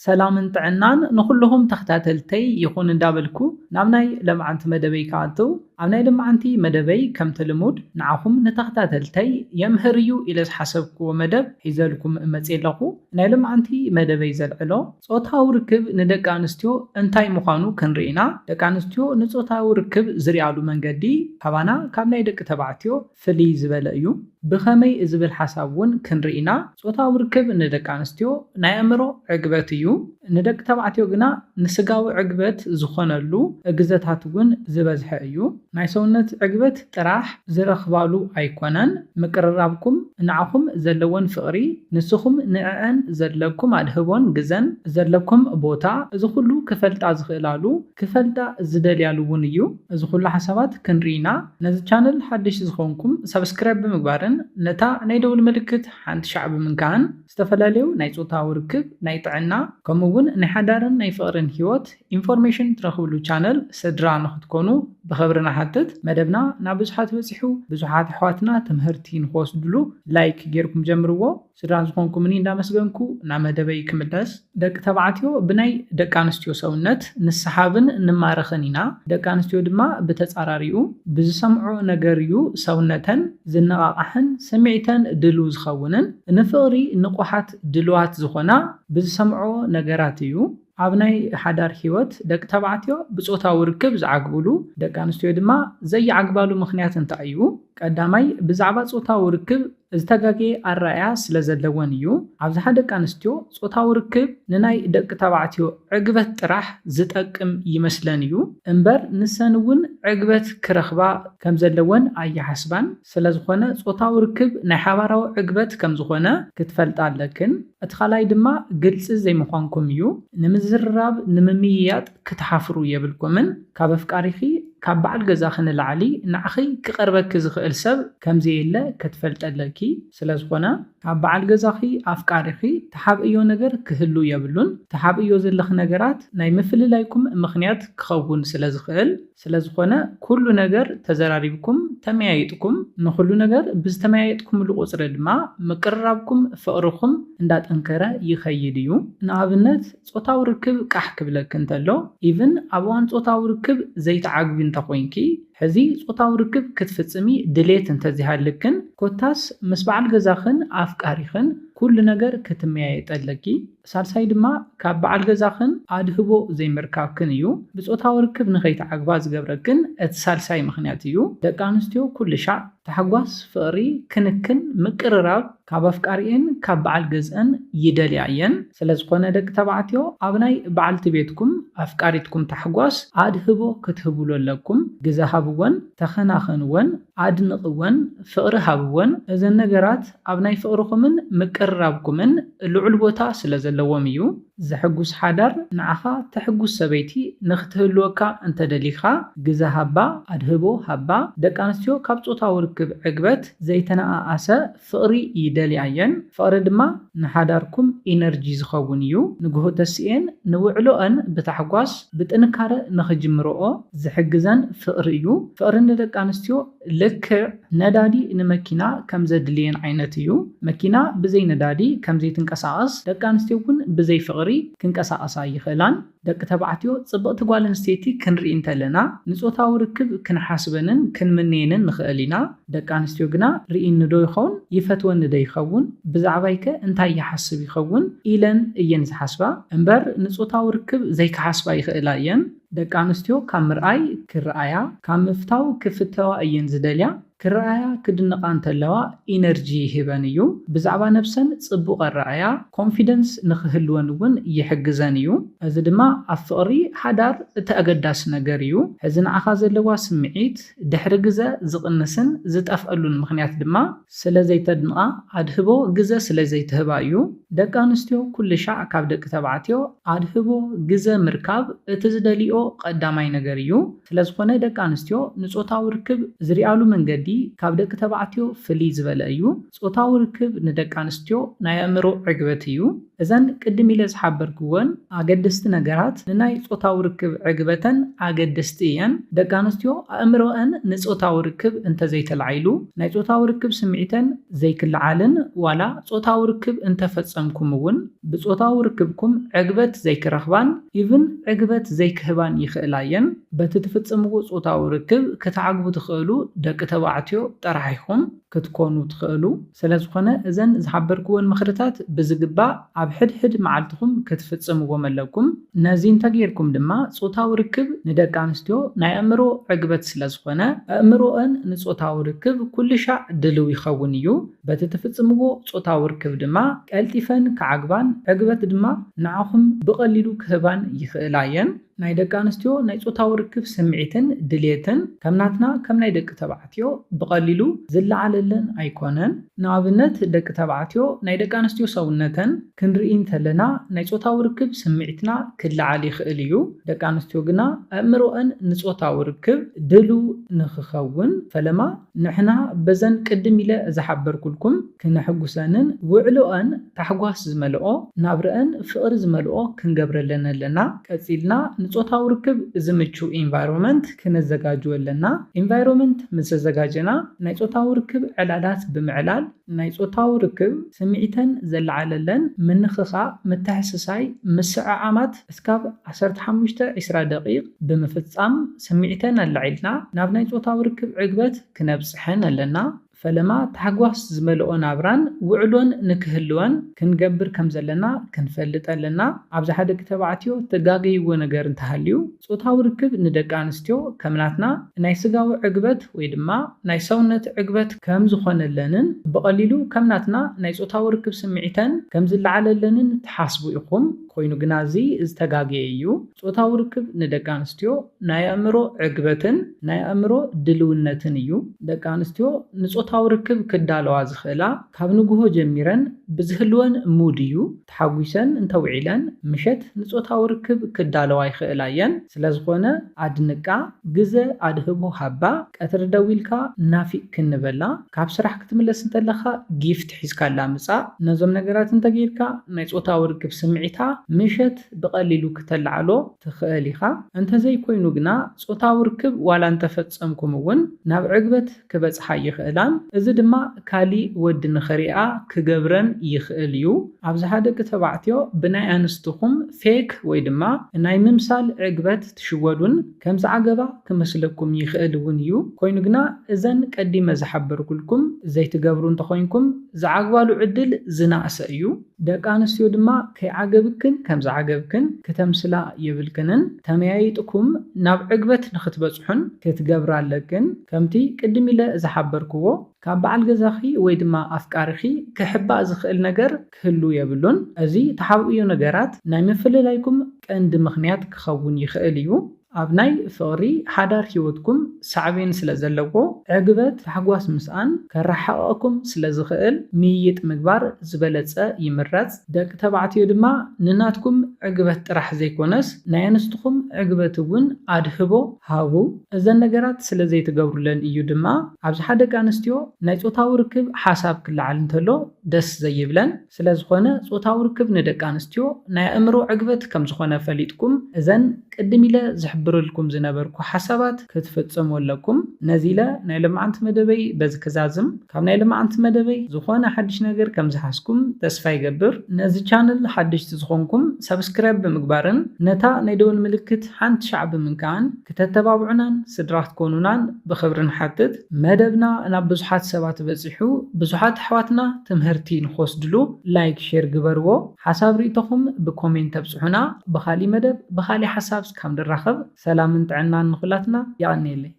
ሰላምን ጥዕናን ንኩልኩም ተኸታተልተይ ይኹን እንዳበልኩ ናብ ናይ ለምዓንቲ መደበይ ከኣትው ኣብ ናይ ለምዓንቲ መደበይ ከምቲ ልሙድ ንዓኹም ንተኸታተልተይ የምህር እዩ ኢለ ዝሓሰብክዎ መደብ ሒዘልኩም መፅእ ኣለኹ። ናይ ለምዓንቲ መደበይ ዘልዕሎ ፆታዊ ርክብ ንደቂ ኣንስትዮ እንታይ ምዃኑ ክንርኢና ደቂ ኣንስትዮ ንፆታዊ ርክብ ዝሪኣሉ መንገዲ ካባና ካብ ናይ ደቂ ተባዕትዮ ፍልይ ዝበለ እዩ። ብኸመይ ዝብል ሓሳብ እውን ክንርኢና ፆታዊ ርክብ ንደቂ ኣንስትዮ ናይ ኣእምሮ ዕግበት እዩ። ንደቂ ተባዕትዮ ግና ንስጋዊ ዕግበት ዝኾነሉ ግዘታት እውን ዝበዝሐ እዩ። ናይ ሰውነት ዕግበት ጥራሕ ዝረኽባሉ ኣይኮነን። ምቅርራብኩም ንዓኹም ዘለዎን ፍቕሪ ንስኹም ንዕዐን ዘለኩም ኣድህቦን ግዘን ዘለኩም ቦታ እዚ ኩሉ ክፈልጣ ዝኽእላሉ ክፈልጣ ዝደልያሉ እውን እዩ። እዚ ኩሉ ሓሳባት ክንርኢና ነዚ ቻነል ሓድሽ ዝኾንኩም ሰብስክራይብ ብምግባርን ነታ ናይ ደውል ምልክት ሓንቲ ሻዕ ብምንካን ዝተፈላለዩ ናይ ፆታዊ ርክብ ናይ ጥዕና ከምኡውን ናይ ሓዳርን ናይ ፍቕርን ሂወት ኢንፎርሜሽን ትረኽብሉ ቻነል ስድራ ንኽትኮኑ ብኽብርና ሓትት። መደብና ናብ ብዙሓት በፂሑ ብዙሓት ኣሕዋትና ትምህርቲ ንክወስድሉ ላይክ ጌርኩም ጀምርዎ። ስድራ ዝኾንኩም እኒ እንዳመስገንኩ ናብ መደበይ ክምለስ። ደቂ ተባዕትዮ ብናይ ደቂ ኣንስትዮ ሰውነት ንሰሓብን ንማረኽን ኢና። ደቂ ኣንስትዮ ድማ ብተፃራሪኡ ብዝሰምዖ ነገር እዩ ሰውነተን ዝነቓቕሕን ስምዒተን ድሉ ዝኸውንን ንፍቕሪ ንቑሓት ድልዋት ዝኾና ብዝሰምዖ ነገራት እዩ። ኣብ ናይ ሓዳር ሂወት ደቂ ተባዕትዮ ብፆታዊ ርክብ ዝዓግብሉ ደቂ ኣንስትዮ ድማ ዘይዓግባሉ ምኽንያት እንታይ እዩ? ቀዳማይ ብዛዕባ ፆታዊ ርክብ ዝተጋገየ ኣረኣያ ስለ ዘለወን እዩ። ኣብዝሓ ደቂ ኣንስትዮ ፆታዊ ርክብ ንናይ ደቂ ተባዕትዮ ዕግበት ጥራሕ ዝጠቅም ይመስለን እዩ እምበር ንሰን እውን ዕግበት ክረኽባ ከም ዘለወን ኣይሓስባን። ስለዝኾነ ፆታዊ ርክብ ናይ ሓባራዊ ዕግበት ከም ዝኾነ ክትፈልጣ ኣለክን። እቲ ካልኣይ ድማ ግልፂ ዘይምዃንኩም እዩ። ንምዝርራብ ንምምይያጥ ክትሓፍሩ የብልኩምን። ካብ ኣፍቃሪኺ ካብ በዓል ገዛ ንላዕሊ ንዓኺ ክቐርበኪ ዝኽእል ሰብ ከምዘየለ ክትፈልጠለኪ። ስለዝኾነ ካብ በዓል ገዛኺ ኣፍቃሪኺ ተሓብእዮ ነገር ክህሉ የብሉን። ተሓብእዮ ዘለኽ ነገራት ናይ ምፍልላይኩም ምኽንያት ክኸውን ስለዝኽእል። ስለዝኾነ ኩሉ ነገር ተዘራሪብኩም ተመያይጥኩም ንኩሉ ነገር ብዝተመያየጥኩምሉ ቁፅሪ ድማ ምቅርራብኩም ፍቕርኩም እንዳጠንከረ ይኸይድ እዩ። ንኣብነት ፆታዊ ርክብ ቃሕ ክብለክ እንተሎ ኢቭን ኣብ እዋን ፆታዊ ርክብ ዘይተዓግቢ እንተኮይንኪ ሕዚ ፆታዊ ርክብ ክትፍፅሚ ድሌት እንተዚሃልክን ኮታስ ምስ በዓል ገዛኽን ኣፍቃሪኽን ኩሉ ነገር ክትመያየጠለኪ። ሳልሳይ ድማ ካብ በዓል ገዛኽን ኣድህቦ ዘይምርካብክን እዩ። ብፆታዊ ርክብ ንኸይተዓግባ ዝገብረክን እቲ ሳልሳይ ምኽንያት እዩ። ደቂ ኣንስትዮ ኩሉ ሻዕ ተሓጓስ ፍቕሪ ክንክን ምቅርራብ ካብ ኣፍቃሪአን ካብ በዓል ገዝአን ይደልያ እየን። ስለዝኾነ ደቂ ተባዕትዮ ኣብ ናይ በዓልቲ ቤትኩም ኣፍቃሪትኩም ተሓጓስ ኣድህቦ ክትህብሉ ኣለኩም። ግዘ ሃብወን፣ ተኸናኸንወን፣ ኣድንቕወን፣ ፍቕሪ ሃብወን። እዘን ነገራት ኣብ ናይ ፍቕርኹምን ምቅርራብኩምን ልዑል ቦታ ስለ ዘለዎም እዩ። ዘሕጉስ ሓዳር ንዓኻ ተሕጉስ ሰበይቲ ንኽትህልወካ እንተደሊኻ ግዘ ሃባ ኣድህቦ ሃባ። ደቂ ኣንስትዮ ካብ ፆታዊ ርክብ ዕግበት ዘይተነኣኣሰ ፍቕሪ ይደልያ እየን። ፍቕሪ ድማ ንሓዳርኩም ኢነርጂ ዝኸውን እዩ። ንግሆ ተስኤን ንውዕሎአን ብታሕጓስ ብጥንካረ ንኽጅምርኦ ዝሕግዘን ፍቕሪ እዩ። ፍቕሪ ንደቂ ኣንስትዮ ልክዕ ነዳዲ ንመኪና ከም ዘድልየን ዓይነት እዩ። መኪና ብዘይ ነዳዲ ከም ዘይትንቀሳቐስ ደቂ ኣንስትዮ እውን ብዘይ ፍቕሪ ክንቀሳቐሳ ይኽእላን። ደቂ ተባዕትዮ ጽብቕቲ ጓል ኣንስተይቲ ክንርኢ እንተለና ንፆታዊ ርክብ ክንሓስበንን ክንምነየንን ንኽእል ኢና። ደቂ ኣንስትዮ ግና ርኢኒ ዶ ይኸውን ይፈትወኒ ዶ ይኸውን ብዛዕባይከ እንታይ ይሓስብ ይኸውን ኢለን እየን ዝሓስባ እምበር ንፆታዊ ርክብ ዘይክሓስባ ይኽእላ እየን። ደቂ ኣንስትዮ ካብ ምርኣይ ክረኣያ ካብ ምፍታው ክፍተዋ እየን ዝደልያ። ክረኣያ ክድንቓ እንተለዋ ኢነርጂ ይህበን እዩ። ብዛዕባ ነብሰን ጽቡቕ ኣረኣያ ኮንፊደንስ ንኽህልወን እውን ይሕግዘን እዩ። እዚ ድማ ኣብ ፍቕሪ ሓዳር እቲ ኣገዳሲ ነገር እዩ። ሕዚ ንዓኻ ዘለዋ ስምዒት ድሕሪ ግዘ ዝቕንስን ዝጠፍአሉን ምኽንያት ድማ ስለ ዘይተድንቓ ኣድህቦ ግዘ ስለ ዘይትህባ እዩ። ደቂ ኣንስትዮ ኩሉ ሻዕ ካብ ደቂ ተባዕትዮ ኣድህቦ ግዘ ምርካብ እቲ ዝደልዮ ቀዳማይ ነገር እዩ። ስለዝኾነ ደቂ ኣንስትዮ ንፆታዊ ርክብ ዝሪኣሉ መንገዲ ካብ ደቂ ተባዕትዮ ፍልይ ዝበለ እዩ። ፆታዊ ርክብ ንደቂ ኣንስትዮ ናይ ኣእምሮ ዕግበት እዩ። እዘን ቅድም ኢለ ዝሓበርክዎን ኣገደስቲ ነገራት ንናይ ጾታዊ ርክብ ዕግበተን ኣገደስቲ እየን። ደቂ ኣንስትዮ ኣእምሮአን ንጾታዊ ርክብ እንተዘይተላዒሉ ናይ ጾታዊ ርክብ ስምዒተን ዘይክልዓልን ዋላ ጾታዊ ርክብ እንተፈጸምኩም እውን ብጾታዊ ርክብኩም ዕግበት ዘይክረኽባን ኢቭን ዕግበት ዘይክህባን ይኽእላ እየን። በቲ ትፍጽምዎ ጾታዊ ርክብ ክትዓግቡ ትኽእሉ ደቂ ተባዕትዮ ጥራሕ ኢኹም ክትኮኑ ትኽእሉ። ስለዝኾነ እዘን ዝሓበርክዎን ምኽርታት ብዝግባእ ኣብ ሕድሕድ መዓልትኩም ክትፍጽምዎም ኣለኩም። ነዚ እንተጌርኩም ድማ ጾታዊ ርክብ ንደቂ ኣንስትዮ ናይ ኣእምሮ ዕግበት ስለዝኾነ ኣእምሮአን ንጾታዊ ርክብ ኩሉ ሻዕ ድልው ይኸውን እዩ። በቲ ትፍጽምዎ ጾታዊ ርክብ ድማ ቀልጢፈን ክዓግባን ዕግበት ድማ ንዓኹም ብቐሊሉ ክህባን ይኽእላ እየን። ናይ ደቂ ኣንስትዮ ናይ ጾታዊ ርክብ ስምዒትን ድሌትን ከም ናትና ከም ናይ ደቂ ተባዕትዮ ብቐሊሉ ዝለዓለለን ኣይኮነን። ንኣብነት ደቂ ተባዕትዮ ናይ ደቂ ኣንስትዮ ሰውነተን ክንርኢ እንተለና ናይ ጾታዊ ርክብ ስምዒትና ክለዓል ይኽእል እዩ። ደቂ ኣንስትዮ ግና ኣእምሮአን ንጾታዊ ርክብ ድልው ንክኸውን ፈለማ ንሕና በዘን ቅድም ኢለ ዝሓበርኩልኩም ክንሕጉሰንን ውዕሎአን ታሕጓስ ዝመልኦ ናብረአን ፍቕሪ ዝመልኦ ክንገብረለን ኣለና። ቀፂልና ንጾታዊ ርክብ ዝምቹ ኢንቫይሮንመንት ክነዘጋጅው ኣለና። ኢንቫይሮንመንት ምስ ዘጋጀና ናይ ጾታዊ ርክብ ዕላላት ብምዕላል ናይ ጾታዊ ርክብ ስምዒተን ዘለዓለለን ምንኽኻእ ምትሕስሳይ ምስዕዓማት እስካብ 15-20 ደቂቕ ብምፍጻም ስምዒተን ኣላዒልና ናብ ናይ ጾታዊ ርክብ ዕግበት ክነብጽሐን ኣለና። ፈለማ ታሕጓስ ዝመልኦ ናብራን ውዕሎን ንክህልወን ክንገብር ከም ዘለና ክንፈልጥ ኣለና። ኣብዛ ደቂ ተባዕትዮ ተጋገይዎ ነገር እንተሃልዩ ጾታዊ ርክብ ንደቂ ኣንስትዮ ከምናትና ናይ ስጋዊ ዕግበት ወይ ድማ ናይ ሰውነት ዕግበት ከም ዝኾነለንን ብቐሊሉ ከምናትና ናይ ጾታዊ ርክብ ስምዒተን ከም ዝለዓለለንን ተሓስቡ ኢኹም። ኮይኑ ግና እዚ ዝተጋገየ እዩ። ጾታዊ ርክብ ንደቂ ኣንስትዮ ናይ ኣእምሮ ዕግበትን ናይ ኣእምሮ ድልውነትን እዩ። ደቂ ኣንስትዮ ንጾታዊ ርክብ ክዳለዋ ዝኽእላ ካብ ንግሆ ጀሚረን ብዝህልወን ሙድ እዩ። ተሓጒሰን እንተውዒለን ምሸት ንጾታዊ ርክብ ክዳለዋ ይኽእላ እየን። ስለዝኾነ ኣድንቃ ግዘ ኣድህቦ ሃባ ቀትሪ ደው ኢልካ ናፊቅ ክንበላ ካብ ስራሕ ክትምለስ እንተለኻ ጊፍት ሒዝካላ ምጻእ ነዞም ነገራት እንተጌርካ ናይ ጾታዊ ርክብ ስምዒታ ምሸት ብቐሊሉ ክተላዓሎ ትኽእል ኢኻ። እንተዘይኮይኑ ግና ጾታዊ ርክብ ዋላ እንተፈጸምኩም እውን ናብ ዕግበት ክበጽሓ ይኽእላን እዚ ድማ ካሊእ ወዲ ንኽሪኣ ክገብረን ይኽእል እዩ። ኣብዝሓ ደቂ ተባዕትዮ ብናይ ኣንስትኹም ፌክ ወይ ድማ ናይ ምምሳል ዕግበት ትሽወዱን ከም ዝዓገባ ክመስለኩም ይኽእል እውን እዩ። ኮይኑ ግና እዘን ቀዲመ ዝሓበርኩልኩም ዘይትገብሩ እንተኾይንኩም ዝዓግባሉ ዕድል ዝናእሰ እዩ። ደቂ ኣንስትዮ ድማ ከይዓገብክን ከም ዝዓገብክን ከተምስላ የብልክንን ተመያይጥኩም ናብ ዕግበት ንኽትበጽሑን ክትገብራ ኣለክን። ከምቲ ቅድም ኢለ ዝሓበርክዎ ካብ በዓል ገዛኺ ወይ ድማ ኣፍቃርኺ ክሕባእ ዝኽእል ነገር ክህሉ የብሉን። እዚ ተሓብኡ ነገራት ናይ ምፍልላይኩም ቀንዲ ምኽንያት ክኸውን ይኽእል እዩ። ኣብ ናይ ፍቕሪ ሓዳር ህይወትኩም ሳዕቤን ስለ ዘለዎ ዕግበት ታሕጓስ ምስኣን ከራሓቐኩም ስለ ዝኽእል ምይይጥ ምግባር ዝበለጸ ይምረጽ። ደቂ ተባዕትዮ ድማ ንናትኩም ዕግበት ጥራሕ ዘይኮነስ ናይ ኣንስትኹም ዕግበት እውን ኣድህቦ ሃቡ። እዘን ነገራት ስለ ዘይትገብሩለን እዩ ድማ ኣብዝሓ ደቂ ኣንስትዮ ናይ ጾታዊ ርክብ ሓሳብ ክለዓል እንተሎ ደስ ዘይብለን። ስለዝኾነ ጾታዊ ርክብ ንደቂ ኣንስትዮ ናይ ኣእምሮ ዕግበት ከም ዝኾነ ፈሊጥኩም እዘን ቅድም ኢለ ዝሕብረልኩም ዝነበርኩ ሓሳባት ክትፍጽሙ ኣለኩም። ነዚ ኢለ ናይ ልምዓንቲ መደበይ በዚ ክዛዝም ካብ ናይ ልምዓንቲ መደበይ ዝኾነ ሓድሽ ነገር ከም ዝሓስኩም ተስፋ ይገብር። ነዚ ቻነል ሓድሽቲ ዝኾንኩም ሰብስክራይብ ብምግባርን ነታ ናይ ደወል ምልክት ሓንቲ ሻዕ ብምንካዕን ክተተባብዑናን ስድራ ክትኮኑናን ብኽብሪ ንሓትት። መደብና ናብ ብዙሓት ሰባት በፂሑ ብዙሓት ኣሕዋትና ትምህርቲ ንኽወስድሉ ላይክ ሼር ግበርዎ። ሓሳብ ርእቶኹም ብኮሜንት ተብጽሑና። ብኻሊእ መደብ ብኻሊእ ሓሳብ እስካብ ንራኸብ ሰላምን ጥዕናን ንኹላትና ይቐኒየለይ።